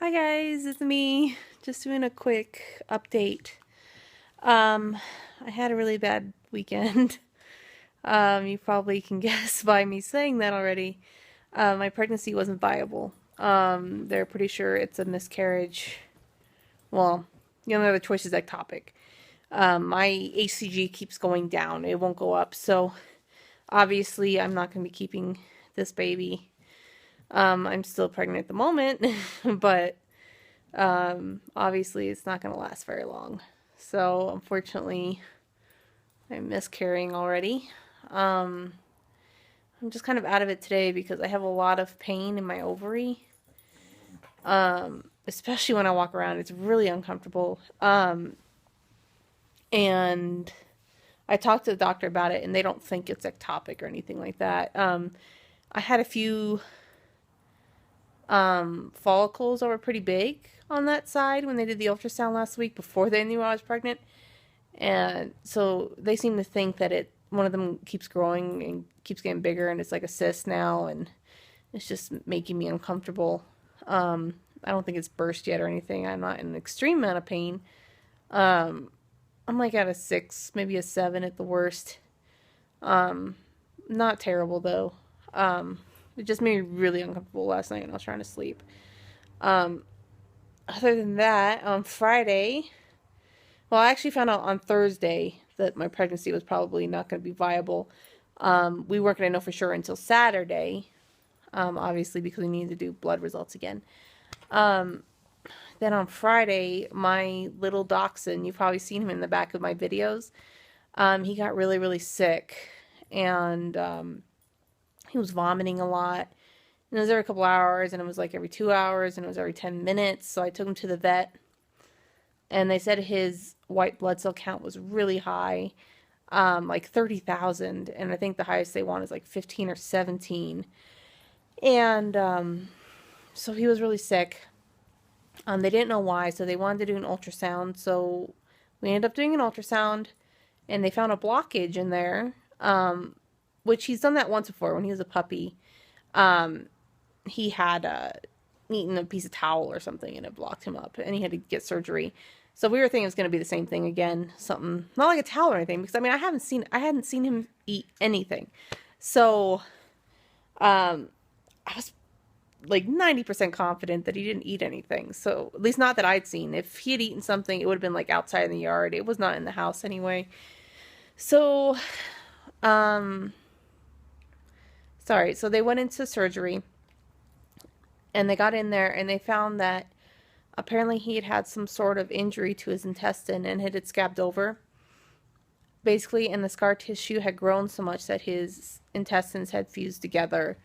Hi guys, it's me. Just doing a quick update. I had a really bad weekend. You probably can guess by me saying that already. My pregnancy wasn't viable. They're pretty sure it's a miscarriage. Well, the only other choice is ectopic. My HCG keeps going down. It won't go up. So obviously I'm not going to be keeping this baby. I'm still pregnant at the moment, but obviously it's not going to last very long. So unfortunately, I'm miscarrying already. I'm just kind of out of it today because I have a lot of pain in my ovary. Especially when I walk around, it's really uncomfortable. And I talked to the doctor about it, and they don't think it's ectopic or anything like that. I had a few follicles that were pretty big on that side when they did the ultrasound last week before they knew I was pregnant. And so they seem to think that one of them keeps growing and keeps getting bigger, and it's like a cyst now, and it's just making me uncomfortable. I don't think it's burst yet or anything. I'm not in an extreme amount of pain. I'm like at a 6, maybe a 7 at the worst. Not terrible though. It just made me really uncomfortable last night when I was trying to sleep. Other than that, on Friday, well, I actually found out on Thursday that my pregnancy was probably not going to be viable. We weren't going to know for sure until Saturday, obviously because we needed to do blood results again. Then on Friday, my little dachshund, you've probably seen him in the back of my videos, he got really, really sick, and he was vomiting a lot. And it was every couple hours, and it was like every 2 hours, and it was every 10 minutes. So I took him to the vet, and they said his white blood cell count was really high, like 30,000. And I think the highest they want is like 15 or 17. And so he was really sick. They didn't know why, so they wanted to do an ultrasound. So we ended up doing an ultrasound, and they found a blockage in there, which he's done that once before when he was a puppy. He had eaten a piece of towel or something, and it blocked him up, and he had to get surgery. So we were thinking it was going to be the same thing again, something not like a towel or anything, because I mean I hadn't seen him eat anything. So I was like 90% confident that he didn't eat anything. So at least not that I'd seen. If he had eaten something, it would have been like outside in the yard. It was not in the house anyway. So sorry. So they went into surgery, and they got in there, and they found that apparently he had had some sort of injury to his intestine, and it had scabbed over, basically, and the scar tissue had grown so much that his intestines had fused together.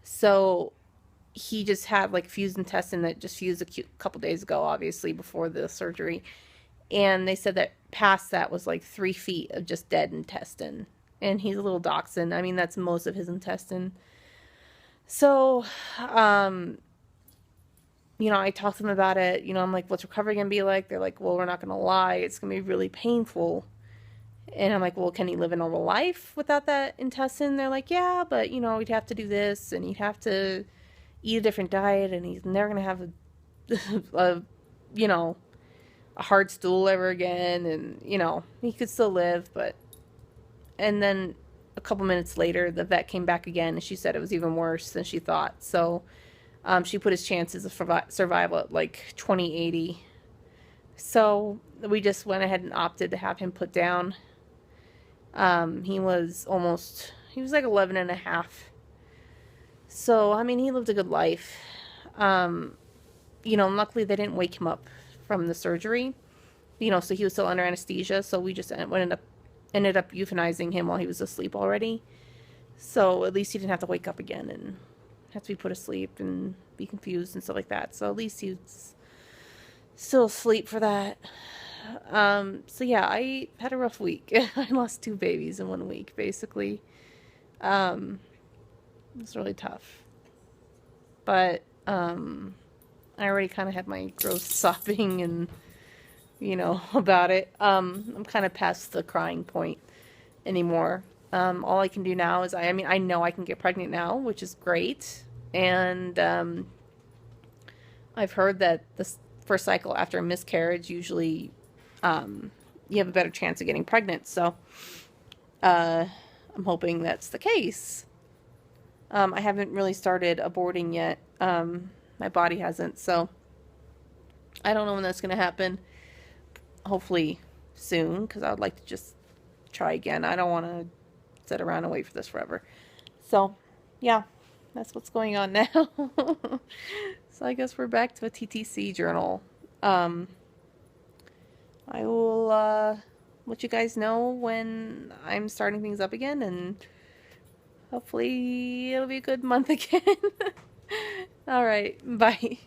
So he just had like fused intestine that just fused a couple days ago, obviously, before the surgery. And they said that past that was like 3 feet of just dead intestine. And he's a little dachshund. I mean, that's most of his intestine. So, I talked to them about it. I'm like, what's recovery going to be like? They're like, well, we're not going to lie. It's going to be really painful. And I'm like, well, can he live a normal life without that intestine? They're like, yeah, but, we'd have to do this, and he'd have to eat a different diet, and he's never going to have a hard stool ever again. And, he could still live, but, and then a couple minutes later, the vet came back again, and she said it was even worse than she thought. So, she put his chances of survival at like 20/80. So we just went ahead and opted to have him put down. He was like 11 and a half. So, I mean, he lived a good life. Luckily they didn't wake him up from the surgery, so he was still under anesthesia. So we just ended up euthanizing him while he was asleep already. So at least he didn't have to wake up again and have to be put asleep and be confused and stuff like that. So at least he was still asleep for that. So yeah, I had a rough week. I lost 2 babies in 1 week, basically. It's really tough. But I already kind of had my gross sobbing and about it. I'm kind of past the crying point anymore. All I can do now is I know I can get pregnant now, which is great. And I've heard that the first cycle after a miscarriage usually you have a better chance of getting pregnant. So I'm hoping that's the case. I haven't really started aborting yet. My body hasn't, so I don't know when that's going to happen. Hopefully soon, because I would like to just try again. I don't want to sit around and wait for this forever. So, yeah, that's what's going on now. So I guess we're back to a TTC journal. I will let you guys know when I'm starting things up again, and hopefully it'll be a good month again. All right, bye.